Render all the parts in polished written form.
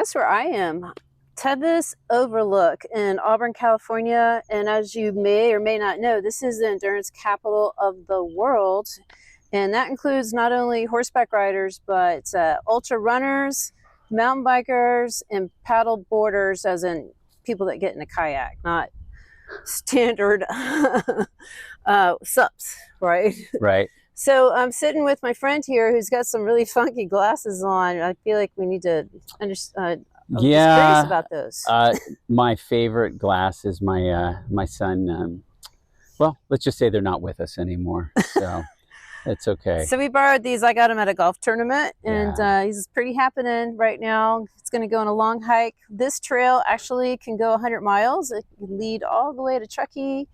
guess where I am? Tevis Overlook in Auburn, California. And as you may or may not know, this is the endurance capital of the world. And that includes not only horseback riders, but ultra runners, mountain bikers, and paddle boarders, as in people that get in a kayak, not standard sups, right? Right. So I'm sitting with my friend here who's got some really funky glasses on. I feel like we need to understand. I was just curious about those. My favorite glass is my son. Well, let's just say they're not with us anymore, so it's okay. So we borrowed these. I got them at a golf tournament, and he's pretty happening right now. It's going to go on a long hike. This trail actually can go 100 miles. It can lead all the way to Truckee,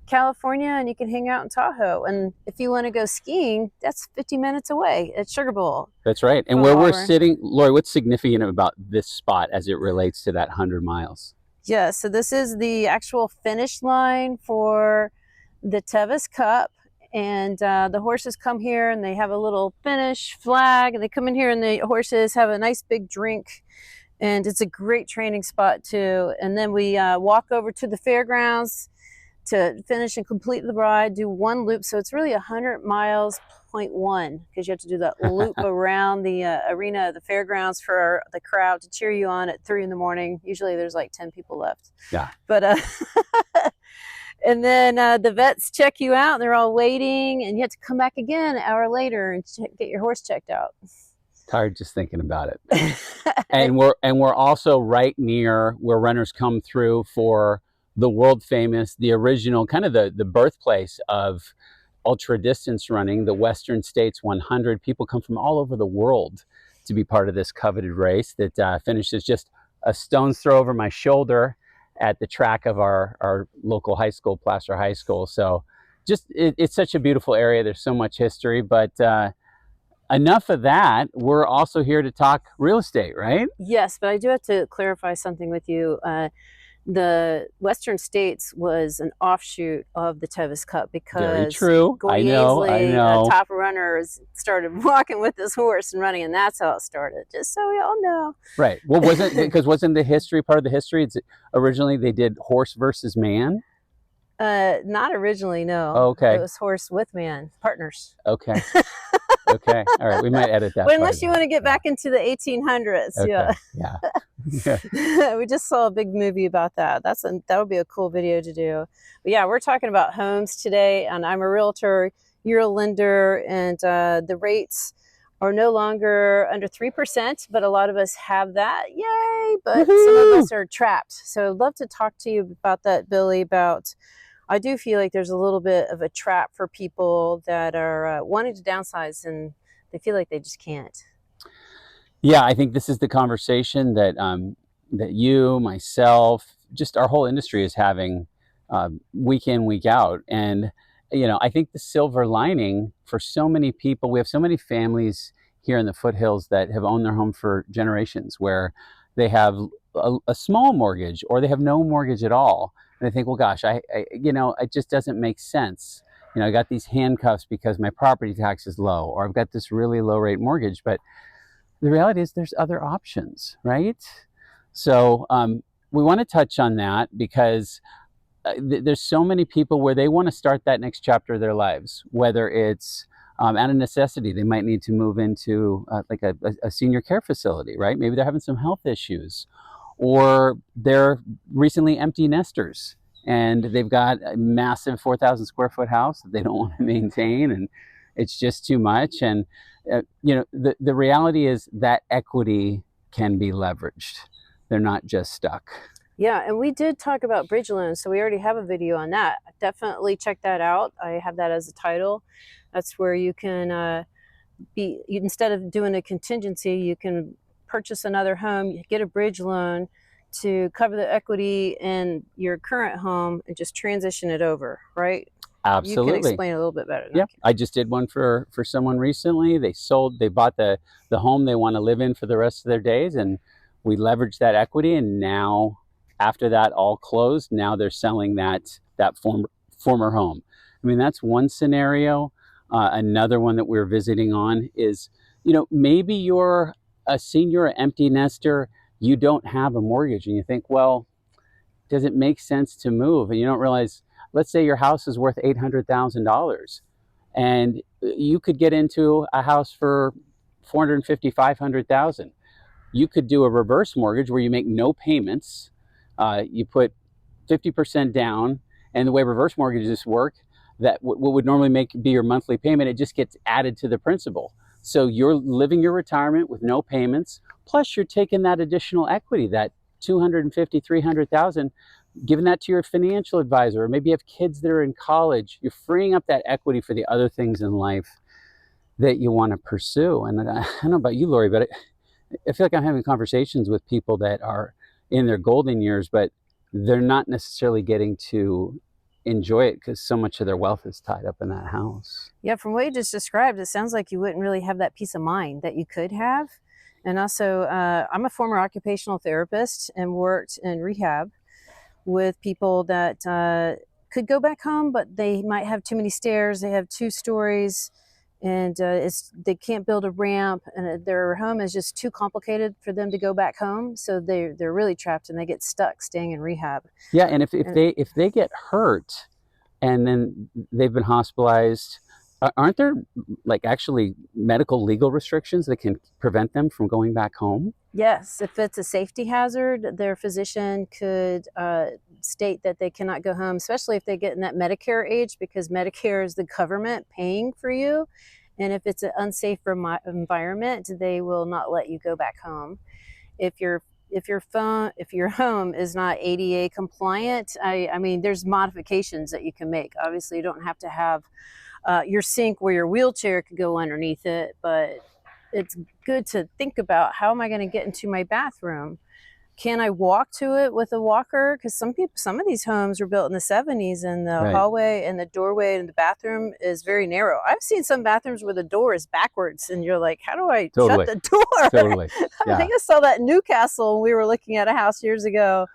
California, and you can hang out in Tahoe. And if you want to go skiing, that's 50 minutes away at Sugar Bowl. That's right. And where we're sitting, Lori, what's significant about this spot as it relates to that 100 miles? Yeah, so this is the actual finish line for the Tevis Cup. And the horses come here and they have a little finish flag, and they come in here and the horses have a nice big drink, and it's a great training spot too. And then we walk over to the fairgrounds to finish and complete the ride, do one loop. So it's really 100 miles, 0.1, because you have to do that loop around the arena of the fairgrounds for the crowd to cheer you on at 3 in the morning. Usually there's like 10 people left. Yeah. But and then the vets check you out, and they're all waiting, and you have to come back again an hour later and get your horse checked out. Tired just thinking about it. and we're also right near where runners come through for the world famous, the original, kind of the birthplace of ultra distance running, the Western States 100. People come from all over the world to be part of this coveted race that finishes just a stone's throw over my shoulder at the track of our local high school, Placer High School. So just it's such a beautiful area. There's so much history, but enough of that. We're also here to talk real estate, right? Yes, but I do have to clarify something with you. The Western States was an offshoot of the Tevis Cup because very true. Gordon Ainslie, top runners, started walking with this horse and running, and that's how it started. Just so we all know. Right. Well, wasn't the history part of the history? It's originally they did horse versus man. Not originally, no. Okay. It was horse with man partners. Okay. Okay. All right. We might edit that. Well, unless you want to get back into the 1800s. Okay. Yeah. Yeah. We just saw a big movie about that. That would be a cool video to do. But yeah, we're talking about homes today, and I'm a realtor, you're a lender, and the rates are no longer under 3%, but a lot of us have that. Yay! But some of us are trapped. So I'd love to talk to you about that, Billy, I do feel like there's a little bit of a trap for people that are wanting to downsize, and they feel like they just can't. Yeah, I think this is the conversation that that you, myself, just our whole industry is having week in, week out. And, I think the silver lining for so many people, we have so many families here in the foothills that have owned their home for generations, where they have a small mortgage or they have no mortgage at all. And I think, well, gosh, it just doesn't make sense. I got these handcuffs because my property tax is low, or I've got this really low rate mortgage. But the reality is there's other options, right? So we want to touch on that because there's so many people where they want to start that next chapter of their lives, whether it's out of necessity. They might need to move into like a senior care facility, right? Maybe they're having some health issues, or they're recently empty nesters and they've got a massive 4,000 square foot house that they don't want to maintain, and it's just too much. And the reality is that equity can be leveraged. They're not just stuck. Yeah, and we did talk about bridge loans, so we already have a video on that. Definitely check that out. I have that as a title. That's where you can instead of doing a contingency, you can purchase another home, you get a bridge loan to cover the equity in your current home and just transition it over, right? Absolutely. You can explain a little bit better. Yeah, I just did one for someone recently. They bought the home they want to live in for the rest of their days, and we leveraged that equity, and now after that all closed, now they're selling that former home. I mean, that's one scenario. Another one that we're visiting on is, maybe you're a senior empty nester you don't have a mortgage, and you think, well, does it make sense to move? And you don't realize, let's say your house is worth $800,000, and you could get into a house for 450, 500,000. You could do a reverse mortgage where you make no payments. You put 50% down, and the way reverse mortgages work, that what would normally be your monthly payment, it just gets added to the principal. So you're living your retirement with no payments, plus you're taking that additional equity, that 250, 300,000, giving that to your financial advisor, or maybe you have kids that are in college. You're freeing up that equity for the other things in life that you want to pursue. And I don't know about you, Lori, but I feel like I'm having conversations with people that are in their golden years, but they're not necessarily getting to enjoy it because so much of their wealth is tied up in that house. Yeah, from what you just described, it sounds like you wouldn't really have that peace of mind that you could have. And also, I'm a former occupational therapist and worked in rehab with people that could go back home, but they might have too many stairs. They have 2 stories, and they can't build a ramp, and their home is just too complicated for them to go back home. So they're really trapped, and they get stuck staying in rehab. Yeah, and if they get hurt and then they've been hospitalized, aren't there like actually medical legal restrictions that can prevent them from going back home? Yes, if it's a safety hazard, their physician could state that they cannot go home, especially if they get in that Medicare age, because Medicare is the government paying for you. And if it's an unsafe environment, they will not let you go back home. If your home is not ADA compliant, I mean, there's modifications that you can make. Obviously, you don't have to have your sink where your wheelchair could go underneath it, but it's good to think about, how am I going to get into my bathroom? Can I walk to it with a walker? Because some of these homes were built in the 70s, and the Right. hallway and the doorway and the bathroom is very narrow. I've seen some bathrooms where the door is backwards, and you're like, how do I Totally. shut the door? Totally. I Yeah. think I saw that in Newcastle when we were looking at a house years ago.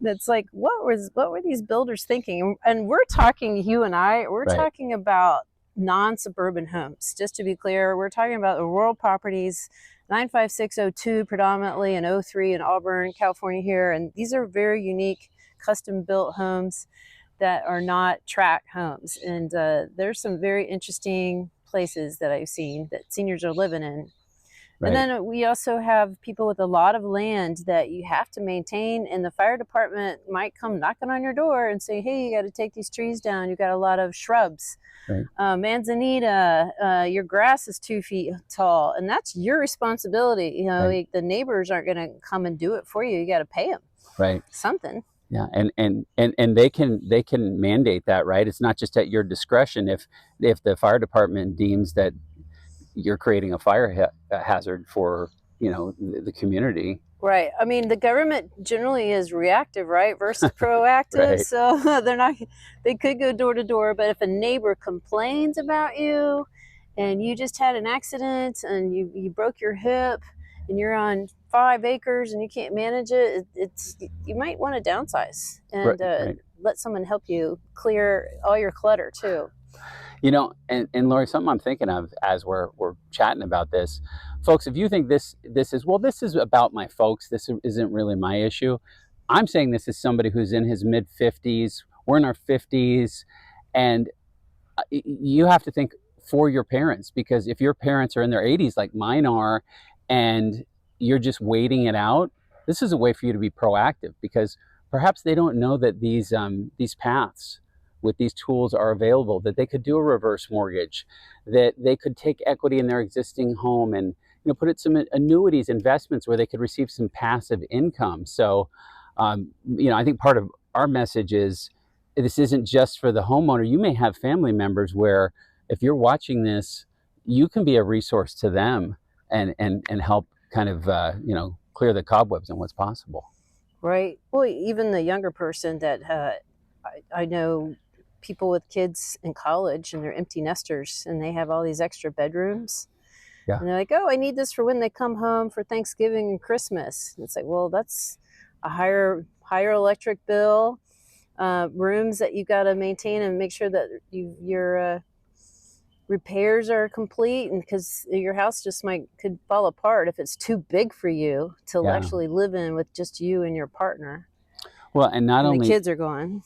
That's like, what were these builders thinking? And we're talking, you and I, we're Right. talking about non-suburban homes. Just to be clear, we're talking about the rural properties, 95602 predominantly, and 03 in Auburn, California here. And these are very unique custom-built homes that are not tract homes. And there's some very interesting places that I've seen that seniors are living in. Right. And then we also have people with a lot of land that you have to maintain, and the fire department might come knocking on your door and say, hey, you got to take these trees down. You've got a lot of shrubs. Right. Manzanita, your grass is 2 feet tall, and that's your responsibility. You know, Right. the neighbors aren't going to come and do it for you. You got to pay them. Right. Something. Yeah, and they can mandate that, right? It's not just at your discretion. If the fire department deems that you're creating a fire hazard for, you know, the community. Right. I mean, the government generally is reactive, right, versus proactive. Right. So they could go door to door, but if a neighbor complains about you and you just had an accident and you broke your hip and you're on 5 acres and you can't manage it, you might want to downsize and Right. let someone help you clear all your clutter too. You know, and Lori, something I'm thinking of as we're chatting about this, folks, if you think this is about my folks, this isn't really my issue. I'm saying this is somebody who's in his mid 50s. We're in our 50s, and you have to think for your parents, because if your parents are in their 80s like mine are, and you're just waiting it out, this is a way for you to be proactive, because perhaps they don't know that these paths with these tools are available, that they could do a reverse mortgage, that they could take equity in their existing home and, you know, put it some annuities, investments where they could receive some passive income. So, you know, I think part of our message is this isn't just for the homeowner. You may have family members where, if you're watching this, you can be a resource to them and help kind of, you know, clear the cobwebs on what's possible. Right. Well, even the younger person that I know people with kids in college and they're empty nesters and they have all these extra bedrooms. Yeah. And they're like, oh, I need this for when they come home for Thanksgiving and Christmas. And it's like, well, that's a higher electric bill, rooms that you got to maintain and make sure that repairs are complete, and because your house just could fall apart if it's too big for you to Yeah. actually live in with just you and your partner, Well, and not and the only, kids are gone.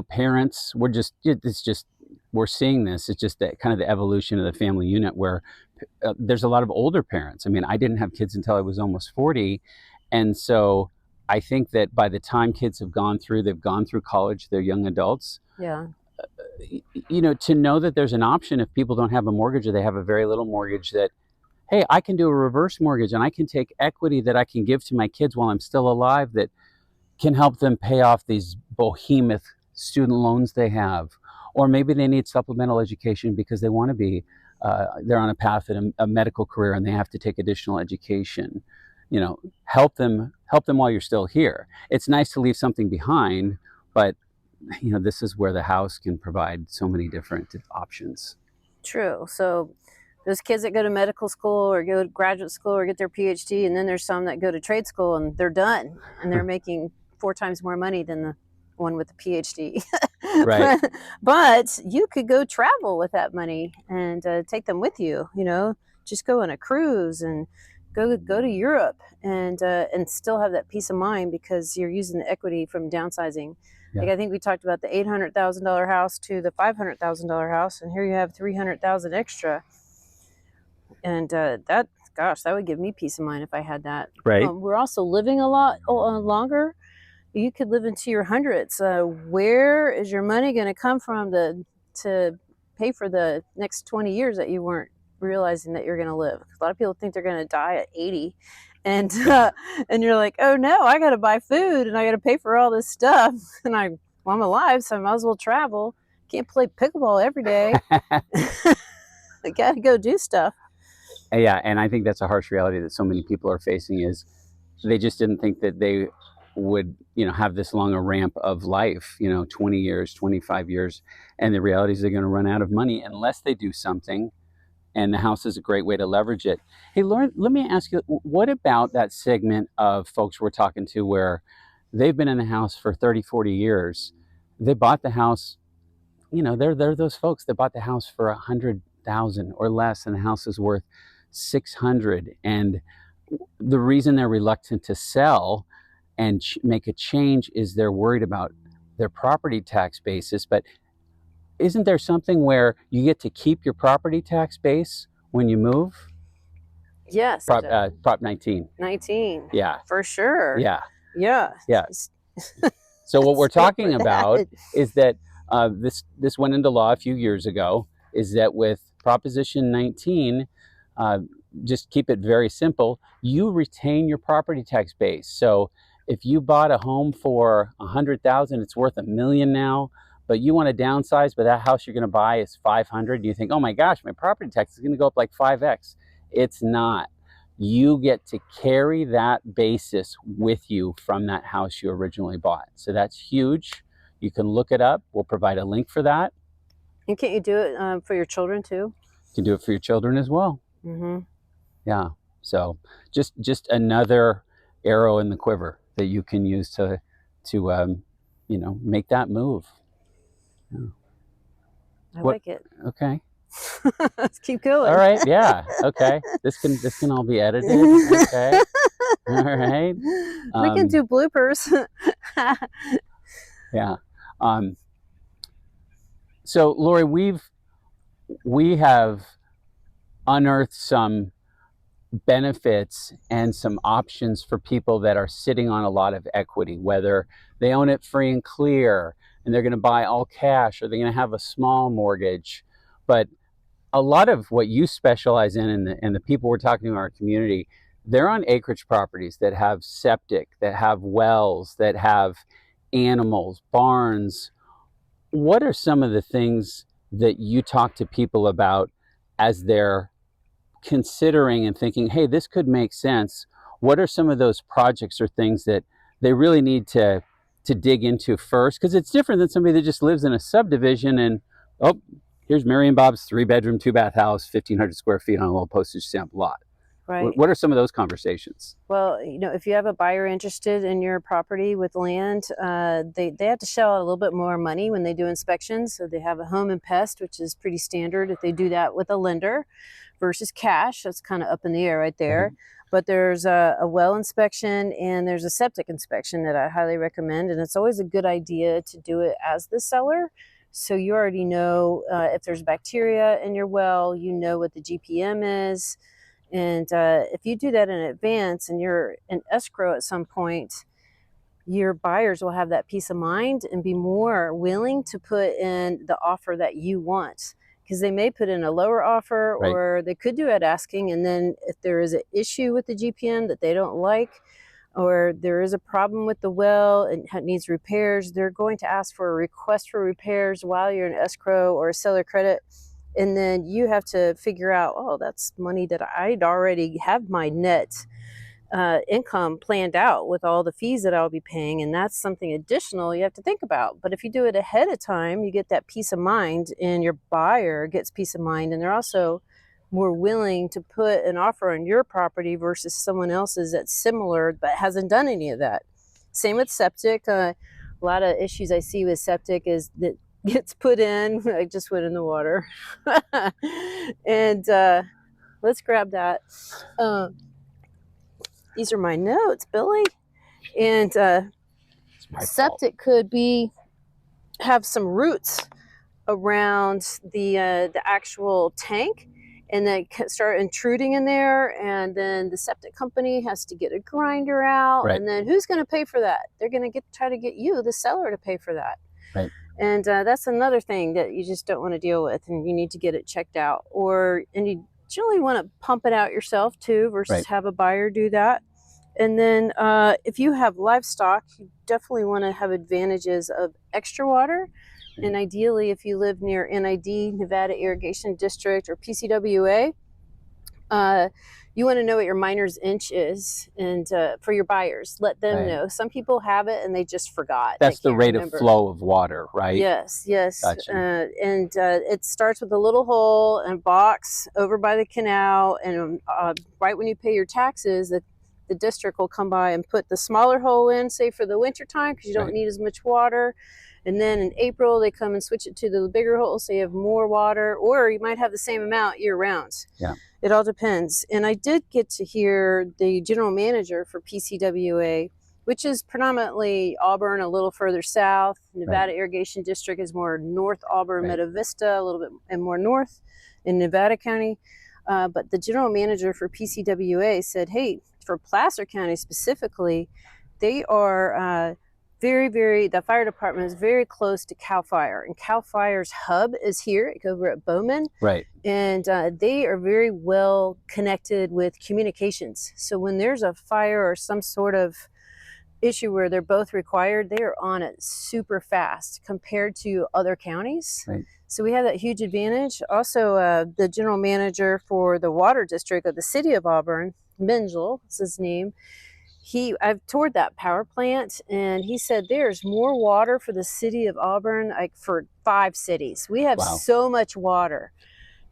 parents, we're seeing this. It's just that kind of the evolution of the family unit where there's a lot of older parents. I mean, I didn't have kids until I was almost 40. And so I think that by the time kids have they've gone through college, they're young adults, Yeah. to know that there's an option if people don't have a mortgage or they have a very little mortgage, that, hey, I can do a reverse mortgage and I can take equity that I can give to my kids while I'm still alive that can help them pay off these behemoth student loans they have. Or maybe they need supplemental education because they want to be, they're on a path in a medical career and they have to take additional education. Help them while you're still here. It's nice to leave something behind, but this is where the house can provide so many different options. True. So those kids that go to medical school or go to graduate school or get their PhD, and then there's some that go to trade school and they're done and they're making 4 times more money than the one with the PhD. Right. But you could go travel with that money and take them with you. Just go on a cruise and go to Europe and still have that peace of mind because you're using the equity from downsizing. Yeah. Like I think we talked about the $800,000 house to the $500,000 house, and here you have $300,000 extra. And that would give me peace of mind if I had that. Right. We're also living a lot longer. You could live into your hundreds. Where is your money going to come from to pay for the next 20 years that you weren't realizing that you're going to live? A lot of people think they're going to die at 80. And you're like, oh no, I got to buy food and I got to pay for all this stuff. And I'm alive, so I might as well travel. Can't play pickleball every day. I got to go do stuff. Yeah, and I think that's a harsh reality that so many people are facing, is they just didn't think that they would, have this long a ramp of life, 20 years, 25 years. And the reality is they're going to run out of money unless they do something. And the house is a great way to leverage it. Hey, Lauren, let me ask you, what about that segment of folks we're talking to where they've been in the house for 30, 40 years? They bought the house, they're those folks that bought the house for $100,000 or less, and the house is worth $600,000. And the reason they're reluctant to sell and make a change is they're worried about their property tax basis. But isn't there something where you get to keep your property tax base when you move? Yes. Prop 19. 19. Yeah. For sure. Yeah. Yeah. Yeah. So what we're talking about is that this went into law a few years ago, is that with Proposition 19, just keep it very simple, you retain your property tax base. So if you bought a home for $100,000, it's worth $1 million now, but you want to downsize, but that house you're going to buy is $500,000. You think, oh my gosh, my property tax is going to go up like 5x. It's not. You get to carry that basis with you from that house you originally bought. So that's huge. You can look it up. We'll provide a link for that. And can't you do it for your children too? You can do it for your children as well. Mm-hmm. Yeah. So just another arrow in the quiver that you can use to make that move. Yeah. I like it. Okay. Let's keep going. All right. Yeah. Okay. This can all be edited. Okay. All right. We can do bloopers. Yeah. So Lori, we have unearthed some benefits and some options for people that are sitting on a lot of equity, whether they own it free and clear and they're going to buy all cash, or they're going to have a small mortgage. But a lot of what you specialize in, and the people we're talking to in our community, they're on acreage properties that have septic, that have wells, that have animals, barns. What are some of the things that you talk to people about as they're considering and thinking, hey, this could make sense? What are some of those projects or things that they really need to dig into first? Because it's different than somebody that just lives in a subdivision and, oh, here's Mary and Bob's 3-bedroom, 2-bath house, 1,500 square feet on a little postage stamp lot. Right. What are some of those conversations? Well, if you have a buyer interested in your property with land, they have to shell out a little bit more money when they do inspections. So they have a home and pest, which is pretty standard if they do that with a lender versus cash. That's kind of up in the air right there. But there's a well inspection and there's a septic inspection that I highly recommend. And it's always a good idea to do it as the seller. So you already know if there's bacteria in your well, you know what the GPM is. And if you do that in advance and you're in escrow at some point, your buyers will have that peace of mind and be more willing to put in the offer that you want. Because they may put in a lower offer, Right. or they could do it asking. And then if there is an issue with the GPM that they don't like, or there is a problem with the well and it needs repairs, they're going to ask for a request for repairs while you're in escrow or a seller credit. And then you have to figure out, oh, that's money that I'd already have my net income planned out with all the fees that I'll be paying. And that's something additional you have to think about. But if you do it ahead of time, you get that peace of mind and your buyer gets peace of mind. And they're also more willing to put an offer on your property versus someone else's that's similar but hasn't done any of that. Same with septic. A lot of issues I see with septic is that gets put in. I just went in the water. And let's grab that. These are my notes, Billy. And septic could have some roots around the actual tank, and they start intruding in there, and then the septic company has to get a grinder out. Right. And then who's going to pay for that? They're going to try to get you, the seller, to pay for that. Right. And that's another thing that you just don't want to deal with, and you need to get it checked out. And you generally want to pump it out yourself too, versus have a buyer do that. And then if you have livestock, you definitely want to have advantages of extra water. And ideally, if you live near NID, Nevada Irrigation District, or PCWA, you want to know what your miner's inch is, and for your buyers, let them know. Some people have it and they just forgot. That's the rate of flow of water, right? Yes. Gotcha. And it starts with a little hole and box over by the canal, and right when you pay your taxes, the district will come by and put the smaller hole in, say for the winter time, because you don't need as much water. And then in April, they come and switch it to the bigger hole, so you have more water, or you might have the same amount year round. Yeah. It all depends. And I did get to hear the general manager for PCWA, which is predominantly Auburn, a little further south. Nevada Irrigation District is more North Auburn, Meta Vista, a little bit and more north in Nevada County. But the general manager for PCWA said, hey, for Placer County specifically, they are the fire department is very close to CAL FIRE, and CAL FIRE's hub is here over at Bowman. Right. And they are very well connected with communications. So when there's a fire or some sort of issue where they're both required, they are on it super fast compared to other counties. Right. So we have that huge advantage. Also, the general manager for the water district of the city of Auburn, Menzel is his name. I've toured that power plant, and he said there's more water for the city of Auburn, like for 5 cities. We have so much water,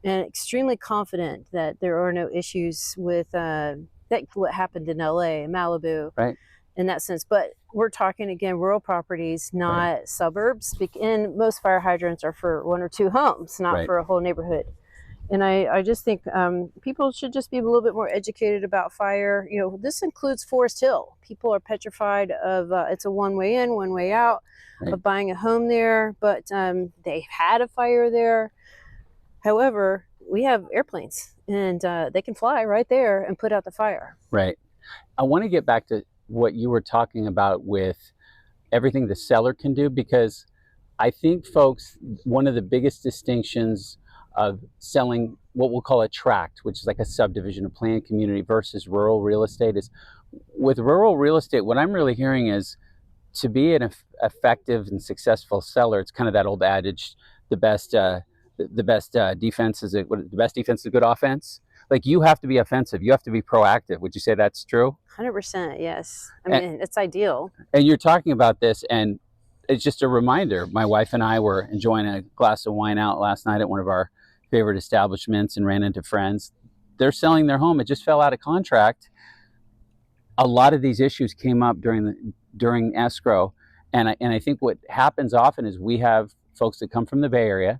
and extremely confident that there are no issues with what happened in LA and Malibu, in that sense. But we're talking again rural properties, not suburbs. And most fire hydrants are for 1 or 2 homes, not for a whole neighborhood. And I just think people should just be a little bit more educated about fire. This includes Forest Hill. People are petrified of it's a one-way in, one-way out of buying a home there, but they've had a fire there. However, we have airplanes, and they can fly right there and put out the fire. Right. I want to get back to what you were talking about with everything the seller can do, because I think, folks, one of the biggest distinctions of selling what we'll call a tract, which is like a subdivision, a planned community, versus rural real estate, is with rural real estate, what I'm really hearing is to be an effective and successful seller, it's kind of that old adage, the best defense is a good offense. Like, you have to be offensive. You have to be proactive. Would you say that's true? 100%, yes. I mean, it's ideal. And you're talking about this, and it's just a reminder. My wife and I were enjoying a glass of wine out last night at one of our favorite establishments and ran into friends. they're selling their home. It just fell out of contract. A lot of these issues came up during escrow, and I think what happens often is we have folks that come from the Bay Area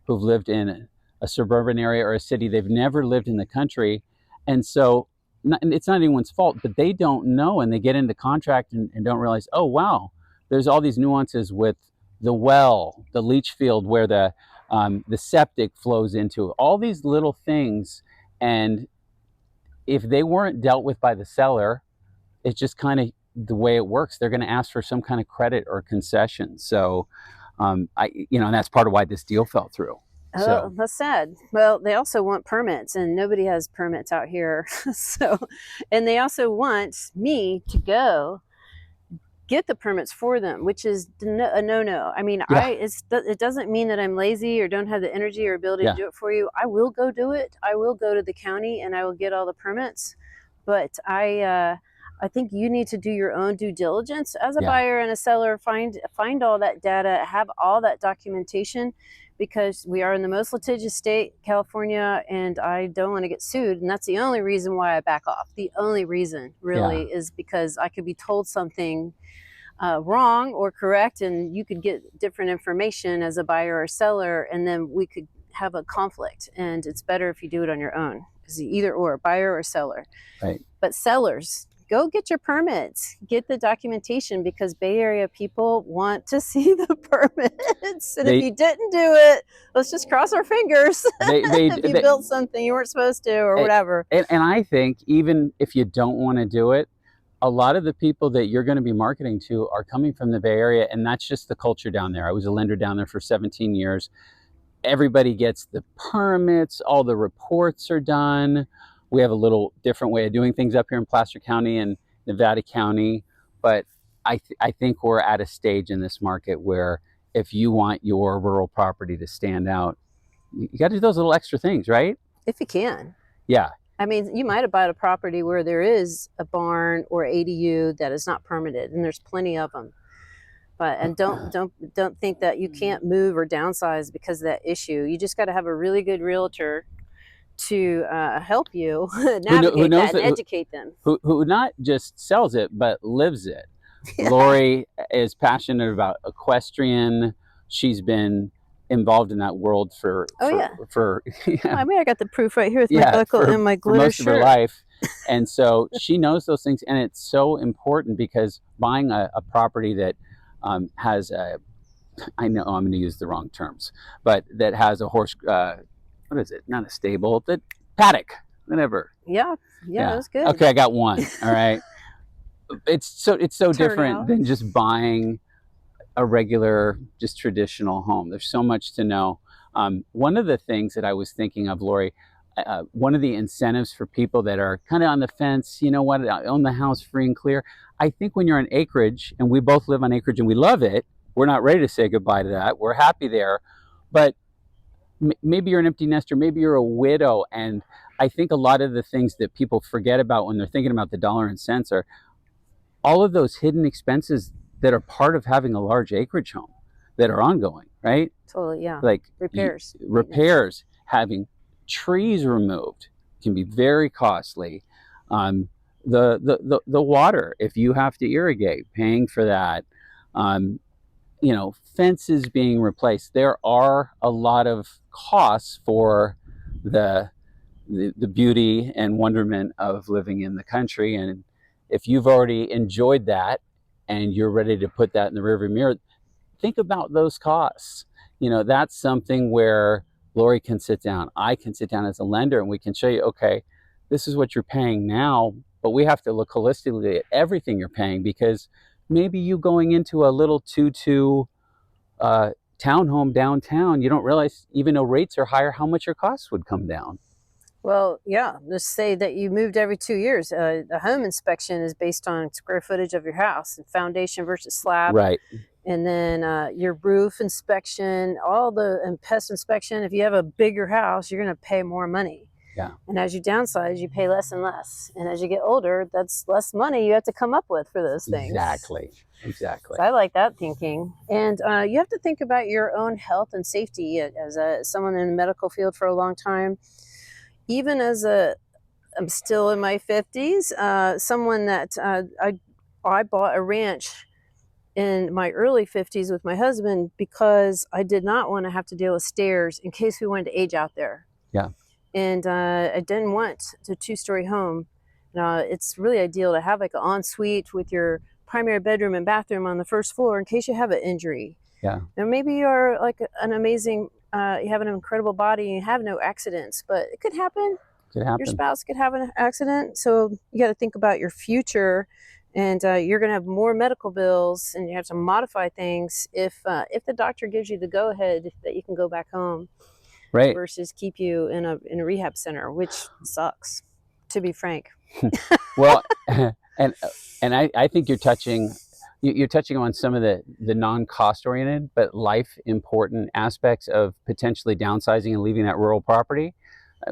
who've lived in a suburban area or a city. They've never lived in the country, and so it's not anyone's fault, but they don't know, and they get into contract and don't realize, oh wow, there's all these nuances with the well, the leach field where the septic flows into, all these little things, and if they weren't dealt with by the seller, it's just kind of the way it works. They're going to ask for some kind of credit or concession. So, and that's part of why this deal fell through. Oh, that's sad. Well, they also want permits, and nobody has permits out here. So, and they also want me to go get the permits for them, which is a no-no. I mean, Yeah. it doesn't mean that I'm lazy or don't have the energy or ability to do it for you. I will go do it. I will go to the county and I will get all the permits. But I think you need to do your own due diligence as a buyer and a seller. Find all that data, have all that documentation, because we are in the most litigious state, California, and I don't want to get sued. And that's the only reason why I back off. The only reason really is because I could be told something wrong or correct, and you could get different information as a buyer or seller, and then we could have a conflict. And it's better if you do it on your own, because either or, buyer or seller. Right. But sellers, go get your permits, get the documentation, because Bay Area people want to see the permits. And if you didn't do it, let's just cross our fingers. If you built something you weren't supposed to or whatever. And I think even if you don't want to do it, a lot of the people that you're going to be marketing to are coming from the Bay Area, and that's just the culture down there. I was a lender down there for 17 years. Everybody gets the permits, all the reports are done. We have a little different way of doing things up here in Placer County and Nevada County, but I think we're at a stage in this market where if you want your rural property to stand out, you got to do those little extra things, right? If you can. Yeah. I mean, you might have bought a property where there is a barn or ADU that is not permitted, and there's plenty of them. But and don't think that you can't move or downsize because of that issue. You just got to have a really good realtor to help you navigate that and educate them. Who not just sells it, but lives it. Yeah. Lori is passionate about equestrian. She's been involved in that world for I mean, I got the proof right here with my buckle and my glitter most shirt. of her life. And so she knows those things, and it's so important, because buying a property that has a, I know I'm going to use the wrong terms, but that has a horse, what is it? Not a stable, the paddock, whatever. Yeah, that's good. Okay, I got one. All right. It's so different than just buying a regular, just traditional home. There's so much to know. One of the things that I was thinking of, Lori, one of the incentives for people that are kind of on the fence, you know what, I own the house free and clear. I think when you're on Acreage, and we both live on Acreage and we love it, we're not ready to say goodbye to that. We're happy there. But maybe you're an empty nester, maybe you're a widow. And I think a lot of the things that people forget about when they're thinking about the dollar and cents are all of those hidden expenses that are part of having a large acreage home that are ongoing, right? Totally, yeah. Like repairs, having trees removed can be very costly. The water, if you have to irrigate, paying for that. Fences being replaced. There are a lot of costs for the beauty and wonderment of living in the country. And if you've already enjoyed that and you're ready to put that in the rearview mirror, think about those costs. That's something where Lori can sit down, I can sit down as a lender, and we can show you, okay, this is what you're paying now, but we have to look holistically at everything you're paying, because maybe you going into a little 2-2 townhome downtown, you don't realize, even though rates are higher, how much your costs would come down. Well, yeah, let's say that you moved every 2 years. A home inspection is based on square footage of your house, and foundation versus slab. Right. And then your roof inspection, and pest inspection. If you have a bigger house, you're going to pay more money. Yeah. And as you downsize, you pay less and less. And as you get older, that's less money you have to come up with for those things. Exactly. So I like that thinking. And you have to think about your own health and safety. As someone in the medical field for a long time, even as I'm still in my 50s, someone that I bought a ranch in my early 50s with my husband because I did not want to have to deal with stairs in case we wanted to age out there. Yeah. And I didn't want a two-story home. It's really ideal to have like an ensuite with your primary bedroom and bathroom on the first floor in case you have an injury. Yeah. And maybe you're like an amazing, you have an incredible body and you have no accidents, but it could happen. Could Your happen. spouse could have an accident. So you got to think about your future, and you're going to have more medical bills, and you have to modify things if the doctor gives you the go ahead that you can go back home, Right. versus keep you in a rehab center, which sucks, to be frank. Well, and I think you're touching on some of the non-cost oriented but life important aspects of potentially downsizing and leaving that rural property.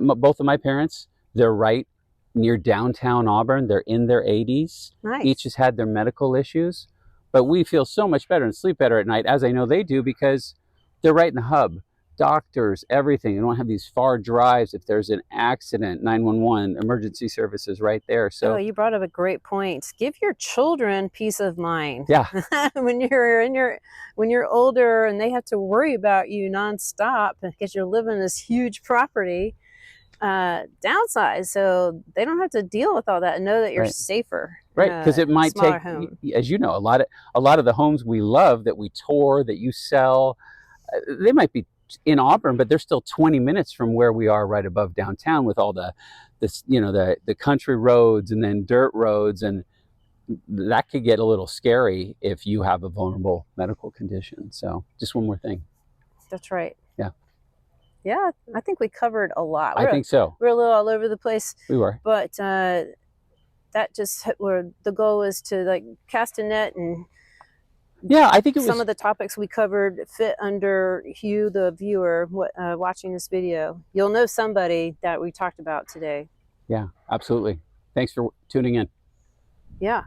Both of my parents, they're right near downtown Auburn. They're in their 80s. Nice. Each has had their medical issues, but we feel so much better and sleep better at night, as I know they do, because they're right in the hub. Doctors, everything. You don't have these far drives. If there's an accident, 911, emergency services right there. So Oh, you brought up a great point. Give your children peace of mind. yeah. when you're older and they have to worry about you nonstop because you're living in this huge property, downsize so they don't have to deal with all that and know that you're Right. safer. Right, because it might take, home. as you know, a lot of the homes we love that we tour, that you sell, they might be in Auburn, but they're still 20 minutes from where we are right above downtown with all the country roads and then dirt roads, and that could get a little scary if you have a vulnerable medical condition. So just one more thing. That's right. Yeah. Yeah, I think we covered a lot. I think so. We're a little all over the place. We were. But that just where the goal is to like cast a net, and yeah, I think some of the topics we covered fit under you, the viewer, watching this video. You'll know somebody that we talked about today. Yeah, absolutely. Thanks for tuning in. Yeah.